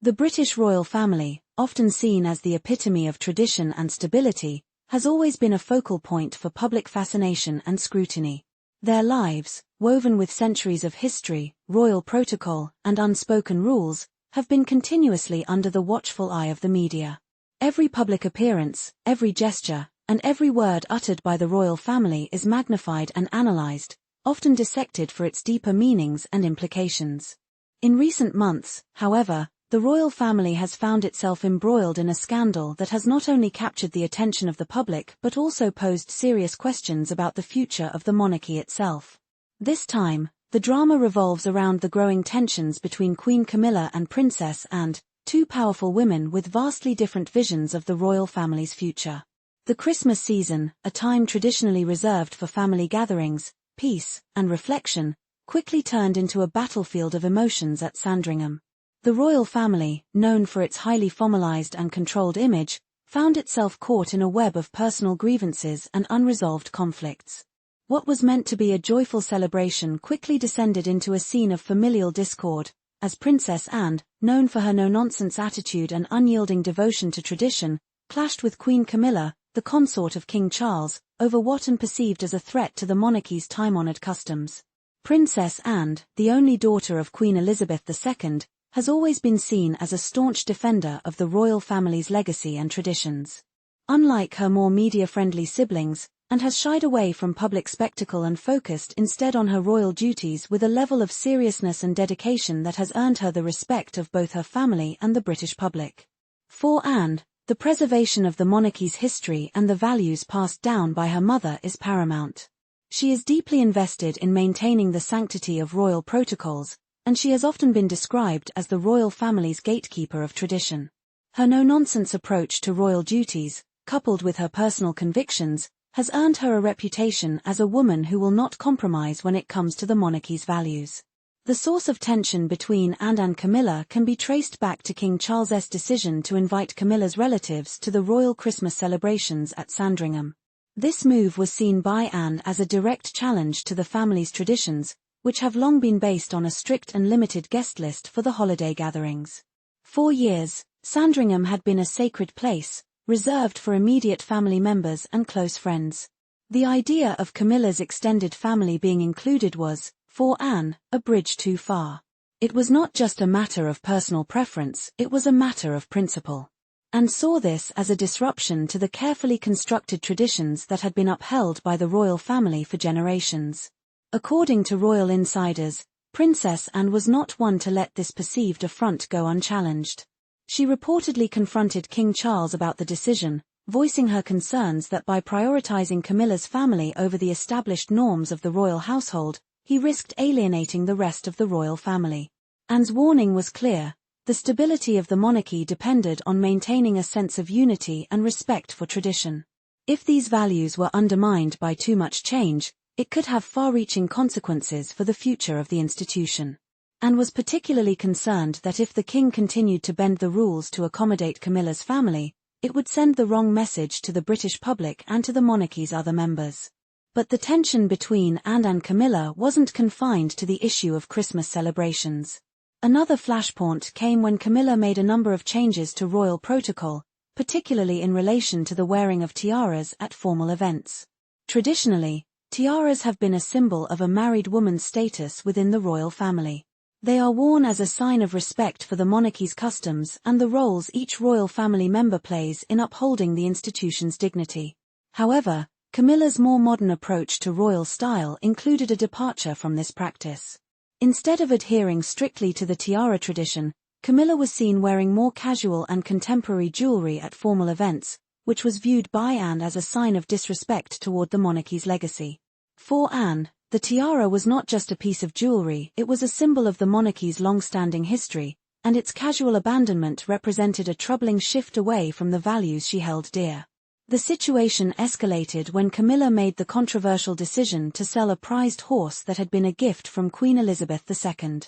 The British royal family, often seen as the epitome of tradition and stability, has always been a focal point for public fascination and scrutiny. Their lives, woven with centuries of history, royal protocol, and unspoken rules, have been continuously under the watchful eye of the media. Every public appearance, every gesture, and every word uttered by the royal family is magnified and analyzed, often dissected for its deeper meanings and implications. In recent months, however, the royal family has found itself embroiled in a scandal that has not only captured the attention of the public but also posed serious questions about the future of the monarchy itself. This time, the drama revolves around the growing tensions between Queen Camilla and Princess Anne, two powerful women with vastly different visions of the royal family's future. The Christmas season, a time traditionally reserved for family gatherings, peace, and reflection, quickly turned into a battlefield of emotions at Sandringham. The royal family, known for its highly formalized and controlled image, found itself caught in a web of personal grievances and unresolved conflicts. What was meant to be a joyful celebration quickly descended into a scene of familial discord, as Princess Anne, known for her no-nonsense attitude and unyielding devotion to tradition, clashed with Queen Camilla, the consort of King Charles, over what Anne perceived as a threat to the monarchy's time-honored customs. Princess Anne, the only daughter of Queen Elizabeth II, has always been seen as a staunch defender of the royal family's legacy and traditions. Unlike her more media-friendly siblings, Anne has shied away from public spectacle and focused instead on her royal duties with a level of seriousness and dedication that has earned her the respect of both her family and the British public. For Anne, the preservation of the monarchy's history and the values passed down by her mother is paramount. She is deeply invested in maintaining the sanctity of royal protocols, and she has often been described as the royal family's gatekeeper of tradition. Her no-nonsense approach to royal duties, coupled with her personal convictions, has earned her a reputation as a woman who will not compromise when it comes to the monarchy's values. The source of tension between Anne and Camilla can be traced back to King Charles's decision to invite Camilla's relatives to the royal Christmas celebrations at Sandringham. This move was seen by Anne as a direct challenge to the family's traditions, which have long been based on a strict and limited guest list for the holiday gatherings. For years, Sandringham had been a sacred place, reserved for immediate family members and close friends. The idea of Camilla's extended family being included was, for Anne, a bridge too far. It was not just a matter of personal preference, it was a matter of principle. Anne saw this as a disruption to the carefully constructed traditions that had been upheld by the royal family for generations. According to royal insiders, Princess Anne was not one to let this perceived affront go unchallenged. She reportedly confronted King Charles about the decision, voicing her concerns that by prioritizing Camilla's family over the established norms of the royal household, he risked alienating the rest of the royal family. Anne's warning was clear: the stability of the monarchy depended on maintaining a sense of unity and respect for tradition. If these values were undermined by too much change, it could have far-reaching consequences for the future of the institution. Anne was particularly concerned that if the king continued to bend the rules to accommodate Camilla's family, it would send the wrong message to the British public and to the monarchy's other members. But the tension between Anne and Camilla wasn't confined to the issue of Christmas celebrations. Another flashpoint came when Camilla made a number of changes to royal protocol, particularly in relation to the wearing of tiaras at formal events. Traditionally, tiaras have been a symbol of a married woman's status within the royal family. They are worn as a sign of respect for the monarchy's customs and the roles each royal family member plays in upholding the institution's dignity. However, Camilla's more modern approach to royal style included a departure from this practice. Instead of adhering strictly to the tiara tradition, Camilla was seen wearing more casual and contemporary jewelry at formal events, which was viewed by Anne as a sign of disrespect toward the monarchy's legacy. For Anne, the tiara was not just a piece of jewelry, it was a symbol of the monarchy's long-standing history, and its casual abandonment represented a troubling shift away from the values she held dear. The situation escalated when Camilla made the controversial decision to sell a prized horse that had been a gift from Queen Elizabeth II.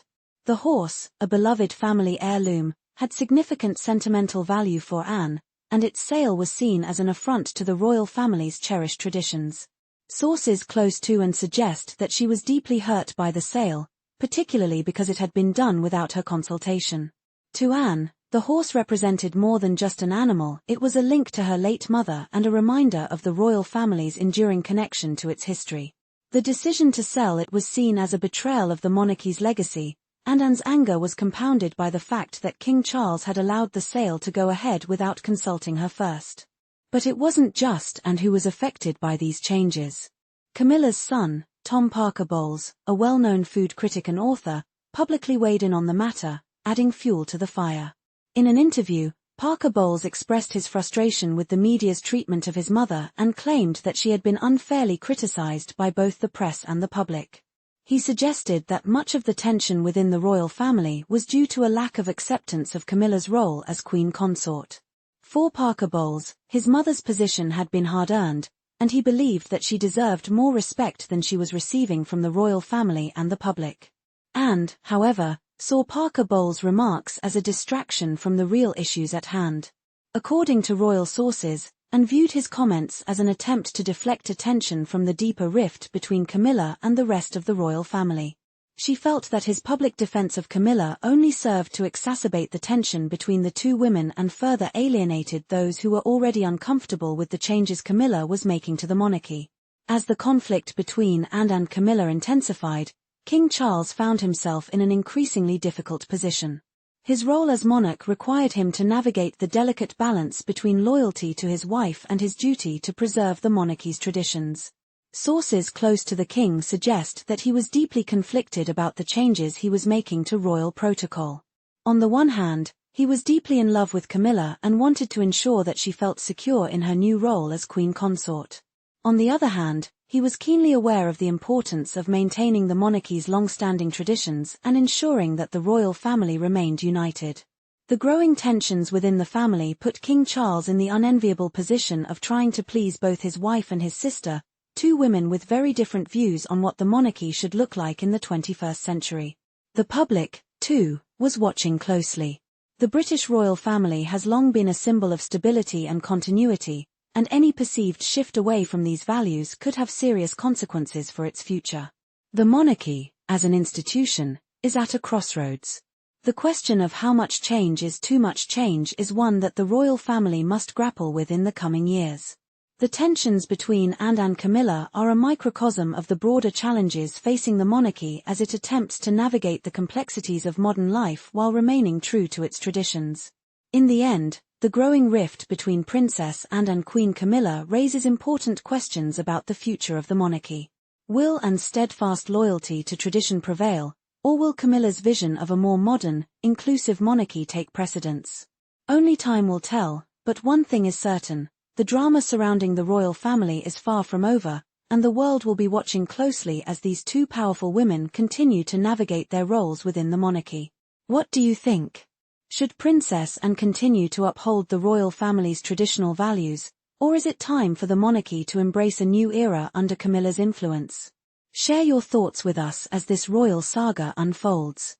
The horse, a beloved family heirloom, had significant sentimental value for Anne, and its sale was seen as an affront to the royal family's cherished traditions. Sources close to Anne suggest that she was deeply hurt by the sale, particularly because it had been done without her consultation. To Anne, The horse represented more than just an animal, it was a link to her late mother and a reminder of the royal family's enduring connection to its history. The decision to sell it was seen as a betrayal of the monarchy's legacy, and Anne's anger was compounded by the fact that King Charles had allowed the sale to go ahead without consulting her first. But it wasn't just Anne who was affected by these changes. Camilla's son, Tom Parker Bowles, a well-known food critic and author, publicly weighed in on the matter, adding fuel to the fire. In an interview, Parker Bowles expressed his frustration with the media's treatment of his mother and claimed that she had been unfairly criticized by both the press and the public. He suggested that much of the tension within the royal family was due to a lack of acceptance of Camilla's role as queen consort. For Parker Bowles, his mother's position had been hard-earned, and he believed that she deserved more respect than she was receiving from the royal family and the public. And, however, saw Parker Bowles' remarks as a distraction from the real issues at hand. According to royal sources, Anne viewed his comments as an attempt to deflect attention from the deeper rift between Camilla and the rest of the royal family. She felt that his public defense of Camilla only served to exacerbate the tension between the two women and further alienated those who were already uncomfortable with the changes Camilla was making to the monarchy. As the conflict between Anne and Camilla intensified, King Charles found himself in an increasingly difficult position. His role as monarch required him to navigate the delicate balance between loyalty to his wife and his duty to preserve the monarchy's traditions. Sources close to the king suggest that he was deeply conflicted about the changes he was making to royal protocol. On the one hand, he was deeply in love with Camilla and wanted to ensure that she felt secure in her new role as queen consort. On the other hand, he was keenly aware of the importance of maintaining the monarchy's long-standing traditions and ensuring that the royal family remained united. The growing tensions within the family put King Charles in the unenviable position of trying to please both his wife and his sister, two women with very different views on what the monarchy should look like in the 21st century. The public, too, was watching closely. The British royal family has long been a symbol of stability and continuity, and any perceived shift away from these values could have serious consequences for its future. The monarchy, as an institution, is at a crossroads. The question of how much change is too much change is one that the royal family must grapple with in the coming years. The tensions between Anne and Camilla are a microcosm of the broader challenges facing the monarchy as it attempts to navigate the complexities of modern life while remaining true to its traditions. In the end, the growing rift between Princess Anne and Queen Camilla raises important questions about the future of the monarchy. Will Anne's steadfast loyalty to tradition prevail, or will Camilla's vision of a more modern, inclusive monarchy take precedence? Only time will tell, but one thing is certain, the drama surrounding the royal family is far from over, and the world will be watching closely as these two powerful women continue to navigate their roles within the monarchy. What do you think? Should Princess Anne continue to uphold the royal family's traditional values, or is it time for the monarchy to embrace a new era under Camilla's influence? Share your thoughts with us as this royal saga unfolds.